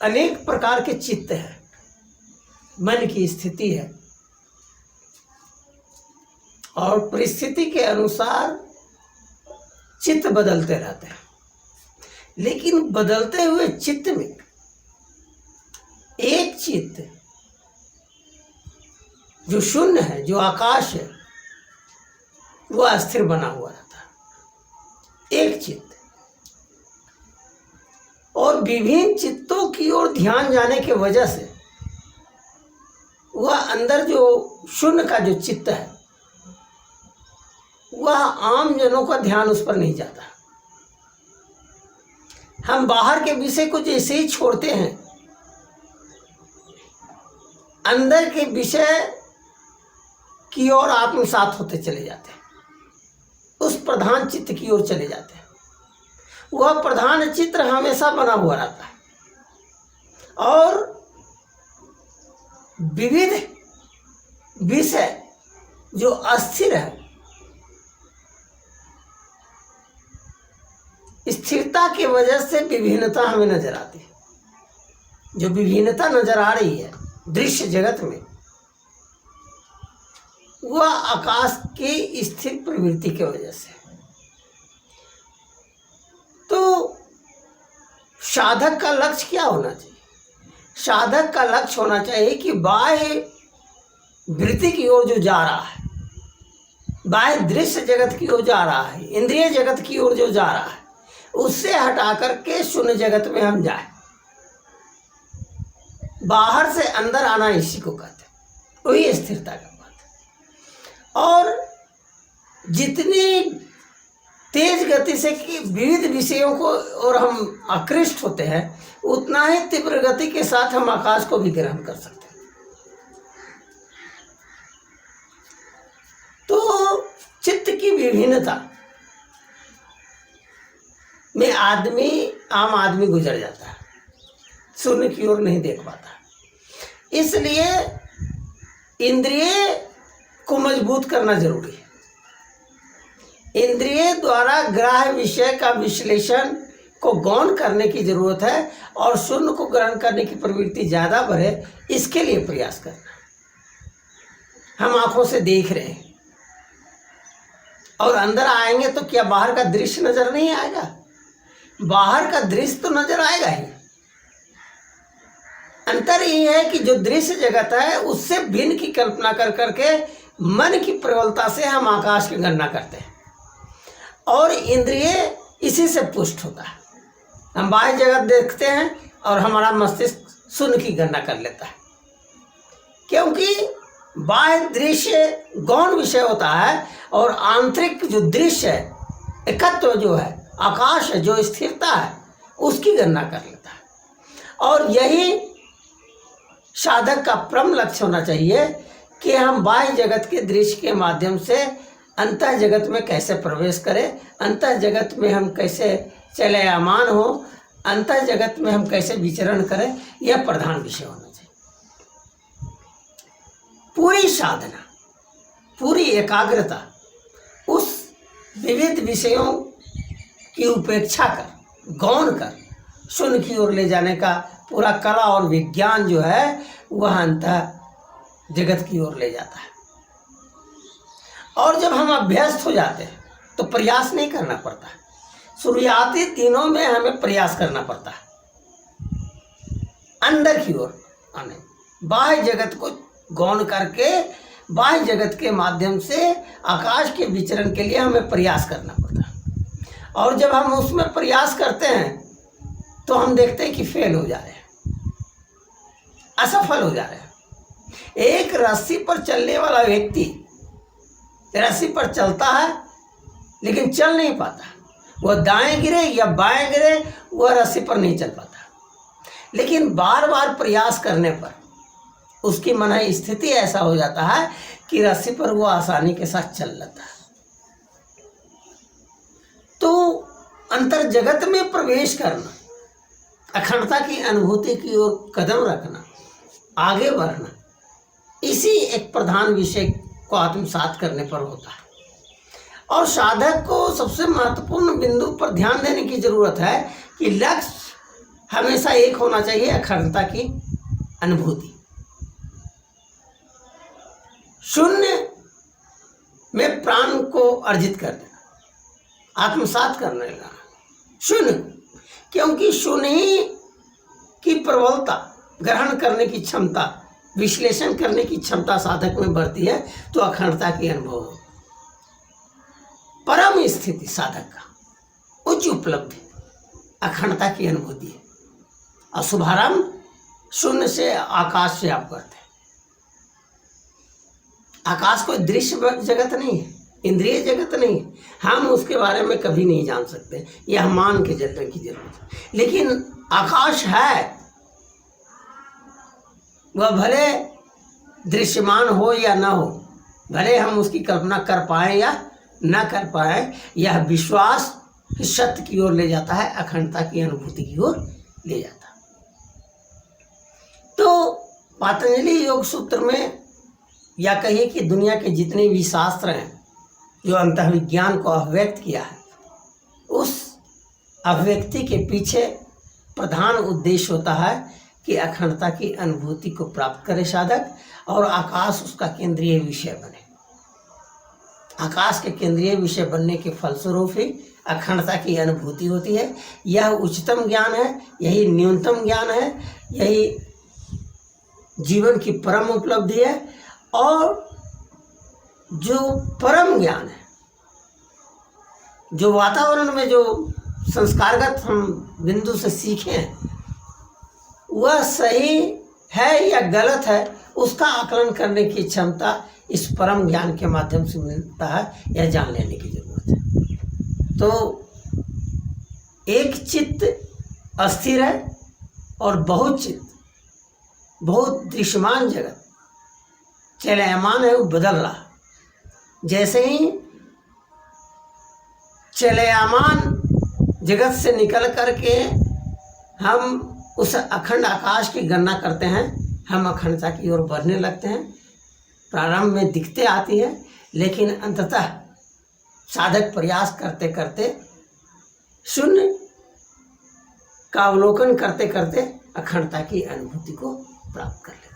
अनेक प्रकार के चित्त है, मन की स्थिति है, और परिस्थिति के अनुसार चित्त बदलते रहते हैं। लेकिन बदलते हुए चित्त में एक चित्त जो शून्य है, जो आकाश है, वह अस्थिर बना हुआ रहता है, एक चित्त। और विभिन्न चित्तों की ओर ध्यान जाने की वजह से वह अंदर जो शून्य का जो चित्त है, वह आम जनों का ध्यान उस पर नहीं जाता। हम बाहर के विषय को जैसे ही छोड़ते हैं, अंदर के विषय की ओर आत्मसात होते चले जाते हैं, उस प्रधान चित्त की ओर चले जाते हैं। वह प्रधान चित्र हमेशा बना हुआ रहता है और विविध विषय जो अस्थिर है, स्थिरता की वजह से विभिन्नता हमें नजर आती है। जो विभिन्नता नजर आ रही है दृश्य जगत में, वह आकाश की स्थिर प्रवृत्ति की वजह से। तो साधक का लक्ष्य क्या होना चाहिए? साधक का लक्ष्य होना चाहिए कि बाह्य वृत्ति की ओर जो जा रहा है, बाह्य दृश्य जगत की ओर जा रहा है, इंद्रिय जगत की ओर जो जा रहा है, उससे हटा करके शून्य जगत में हम जाए। बाहर से अंदर आना इसी को कहते हैं, वही स्थिरता का बात है। और जितनी तेज गति से कि विविध विषयों को और हम आकृष्ट होते हैं, उतना ही तीव्र गति के साथ हम आकाश को भी ग्रहण कर सकते हैं। तो चित्त की विभिन्नता में आम आदमी गुजर जाता है, शून्य की ओर नहीं देख पाता। इसलिए इंद्रिय को मजबूत करना जरूरी है। इंद्रिय द्वारा ग्राह्य विषय का विश्लेषण को गौण करने की जरूरत है और शून्य को ग्रहण करने की प्रवृत्ति ज़्यादा बढ़े, इसके लिए प्रयास करना। हम आंखों से देख रहे हैं और अंदर आएंगे तो क्या बाहर का दृश्य नजर नहीं आएगा? बाहर का दृश्य तो नजर आएगा ही। अंतर ये है कि जो दृश्य जगत है उससे भिन्न की कल्पना कर करके मन की प्रबलता से हम आकाश की गणना करते हैं और इंद्रिय इसी से पुष्ट होता है। हम बाह्य जगत देखते हैं और हमारा मस्तिष्क शून्य की गणना कर लेता है, क्योंकि बाह्य दृश्य गौण विषय होता है और आंतरिक जो दृश्य है, एकत्व जो है, आकाश है, जो स्थिरता है, उसकी गणना कर लेता है। और यही साधक का परम लक्ष्य होना चाहिए कि हम बाह्य जगत के दृश्य के माध्यम से अंतः जगत में कैसे प्रवेश करें, अंतः जगत में हम कैसे चलयमान हो, अंतः जगत में हम कैसे विचरण करें, यह प्रधान विषय होना चाहिए। पूरी साधना, पूरी एकाग्रता उस विविध विषयों की उपेक्षा कर, गौण कर, शून्य की ओर ले जाने का पूरा कला और विज्ञान जो है वह अंतः जगत की ओर ले जाता है। और जब हम अभ्यस्त हो जाते हैं तो प्रयास नहीं करना पड़ता। शुरुआती दिनों में हमें प्रयास करना पड़ता है अंदर की ओर आने, बाह्य जगत को गौण करके बाह्य जगत के माध्यम से आकाश के विचरण के लिए हमें प्रयास करना पड़ता है। और जब हम उसमें प्रयास करते हैं तो हम देखते हैं कि फेल हो जा रहे हैं, असफल हो जा रहे हैं। एक रस्सी पर चलने वाला व्यक्ति रस्सी पर चलता है लेकिन चल नहीं पाता। वह दाएं गिरे या बाएं गिरे, वह रस्सी पर नहीं चल पाता। लेकिन बार बार प्रयास करने पर उसकी मन स्थिति ऐसा हो जाता है कि रस्सी पर वो आसानी के साथ चल लेता है। तो अंतर जगत में प्रवेश करना, अखंडता की अनुभूति की ओर कदम रखना, आगे बढ़ना, इसी एक प्रधान विषय को आत्मसात करने पर होता है। और साधक को सबसे महत्वपूर्ण बिंदु पर ध्यान देने की जरूरत है कि लक्ष्य हमेशा एक होना चाहिए अखंडता की अनुभूति। शून्य में प्राण को अर्जित कर देना, आत्मसात करने लगा शून्य, क्योंकि शून्य ही की प्रबलता, ग्रहण करने की क्षमता, विश्लेषण करने की क्षमता साधक में बढ़ती है, तो अखंडता की अनुभव हो। परम स्थिति साधक का उच्च उपलब्धि अखंडता की अनुभूति है। और शुभारंभ शून्य से, आकाश से आप करते हैं। आकाश कोई दृश्य जगत नहीं है, इंद्रिय जगत नहीं है, हम उसके बारे में कभी नहीं जान सकते, यह मान के चलने की जरूरत है। लेकिन आकाश है, वह भले दृश्यमान हो या न हो, भले हम उसकी कल्पना कर पाए या न कर पाए, यह विश्वास सत्य की ओर ले जाता है, अखंडता की अनुभूति की ओर ले जाता है। तो पातंजलि योग सूत्र में, या कहिए कि दुनिया के जितने भी शास्त्र हैं जो अंतर्विज्ञान को अभिव्यक्त किया है, उस अभिव्यक्ति के पीछे प्रधान उद्देश्य होता है कि अखंडता की अनुभूति को प्राप्त करे साधक, और आकाश उसका केंद्रीय विषय बने। आकाश के केंद्रीय विषय बनने के फलस्वरूप ही अखंडता की अनुभूति होती है। यह उच्चतम ज्ञान है, यही न्यूनतम ज्ञान है, यही जीवन की परम उपलब्धि है। और जो परम ज्ञान है, जो वातावरण में जो संस्कारगत हम बिंदु से सीखे हैं, वह सही है या गलत है, उसका आकलन करने की क्षमता इस परम ज्ञान के माध्यम से मिलता है, यह जान लेने की जरूरत है। तो एक चित्त अस्थिर है और बहुत चित्त, बहुत दृश्यमान जगत चलयमान है, वो बदल रहा। जैसे ही चलयमान जगत से निकल करके हम उस अखंड आकाश की गणना करते हैं, हम अखंडता की ओर बढ़ने लगते हैं। प्रारंभ में दिखते आती है, लेकिन अंततः साधक प्रयास करते करते, शून्य का अवलोकन करते करते अखंडता की अनुभूति को प्राप्त कर लेते हैं।